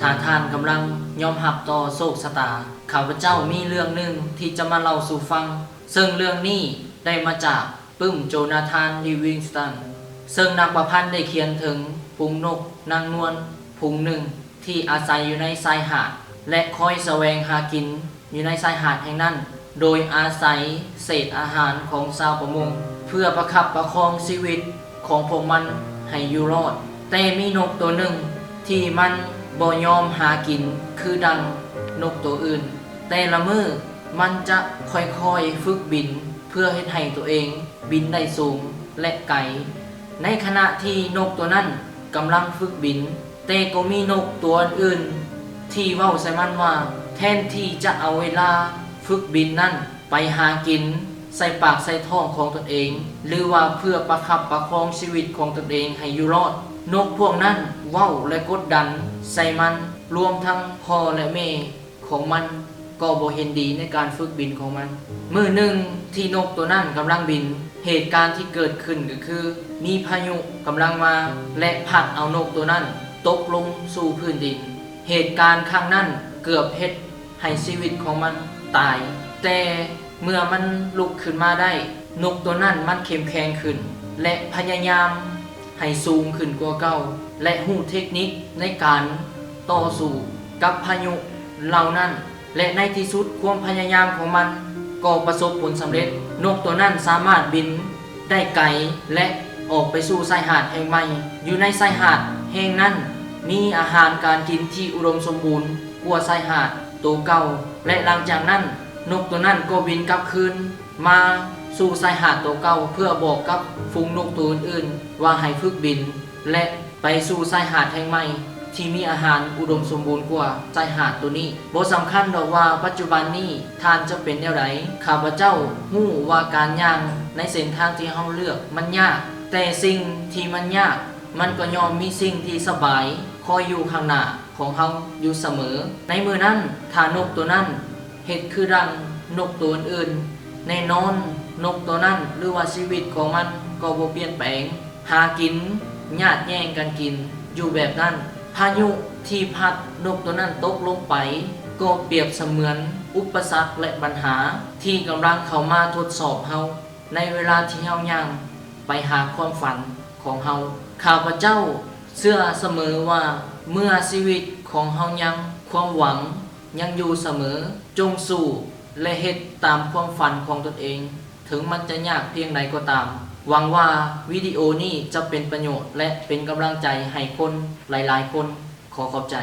ถ้าท่านกำลังยอมรับต่อโชคชะตาข้าพเจ้ามีเรื่องหนึ่งที่จะมาเล่าสู่ฟังซึ่งเรื่องนี้ได้มาจากปึ้มโจนาธานลิวิงสตันซึ่งนักประพันธ์ได้เขียนถึงฝูงนกนางนวลฝูงหนึ่งที่อาศัยอยู่ในชายหาดและคอยแสวงหากินอยู่ในชายหาดแห่งนั้นโดยอาศัยเศษอาหารของชาวประมงเพื่อประคับประคองชีวิตของพวกมันให้อยู่รอดแต่มีนกตัวหนึ่งที่มันบ่ยอมหากินคือดังนกตัวอื่นแต่ละมือมันจะค่อยๆฝึกบินเพื่อให้ตัวเองบินได้สูงและไกลในขณะที่นกตัวนั้นกำลังฝึกบินแต่ก็มีนกตัวอื่นที่เว้าใส่มันว่าแทนที่จะเอาเวลาฝึกบินนั่นไปหากินใส่ปากใส่ท้องของตนเองหรือว่าเพื่อประคับประคองชีวิตของตนเองให้อยู่รอดนกพวกนั้นเว้าและกดดันใส่มันรวมทั้งพ่อและแม่ของมันก็บ่เห็นดีในการฝึกบินของมันมื้อหนึ่งที่นกตัวนั้นกำลังบินเหตุการณ์ที่เกิดขึ้นก็คือมีพายุกำลังมาและพัดเอานกตัวนั้นตกลงสู่พื้นดินเหตุการณ์ครั้งนั้นเกือบเฮ็ดให้ชีวิตของมันตายแต่เมื่อมันลุกขึ้นมาได้นกตัวนั้นมันเข้มแข็งขึ้นและพยายามให้สูงขึ้นกว่าเก่าและรู้เทคนิคในการต่อสู้กับพายุเหล่านั้นและในที่สุดความพยายามของมันก็ประสบผลสำเร็จนกตัวนั้นสามารถบินได้ไกลและออกไปสู่ชายหาดแห่งใหม่อยู่ในชายหาดแห่งนั้นมีอาหารการกินที่อุดมสมบูรณ์กว่าชายหาดตัวเก่าและหลังจากนั้นนกตัวนั้นก็บินกลับคืนมาสู่ชายหาดตัวเก่าเพื่อบอกกับฝูงนกตัวอื่นๆว่าให้ฝึกบินและไปสู่ชายหาดแห่งใหม่ที่มีอาหารอุดมสมบูรณ์กว่าชายหาดตัวนี้บ่สำคัญดอกว่าปัจจุบันนี้ท่านจะเป็นแนวใดข้าพเจ้าฮู้ว่าการย่างในเส้นทางที่เฮาเลือกมันยากแต่สิ่งที่มันยากมันก็ย่อมมีสิ่งที่สบายคอยอยู่ข้างหน้าของเฮาอยู่เสมอในมื้อนั้นถ้านกตัวนั้นเฮ็ดคือดังนกตัวอื่นแน่นอนนกตัวนั้นหรือว่าชีวิตของมันก็บ่เปลี่ยนแปลงหากินญาติแย่งกันกินอยู่แบบนั้นพายุที่พัดนกตัวนั้นตกลงไปก็เปรียบเสมือนอุปสรรคและปัญหาที่กำลังเข้ามาทดสอบเฮาในเวลาที่เฮาย่างไปหาความฝันของเฮาข้าพเจ้าเชื่อเสมอว่าเมื่อชีวิตของเฮายังความหวังยังอยู่เสมอจงสู้และเฮ็ดตามความฝันของตนเองถึงมันจะยากเพียงใดก็ตามหวังว่าวิดีโอนี้จะเป็นประโยชน์และเป็นกำลังใจให้คนหลายๆคนขอขอบใจ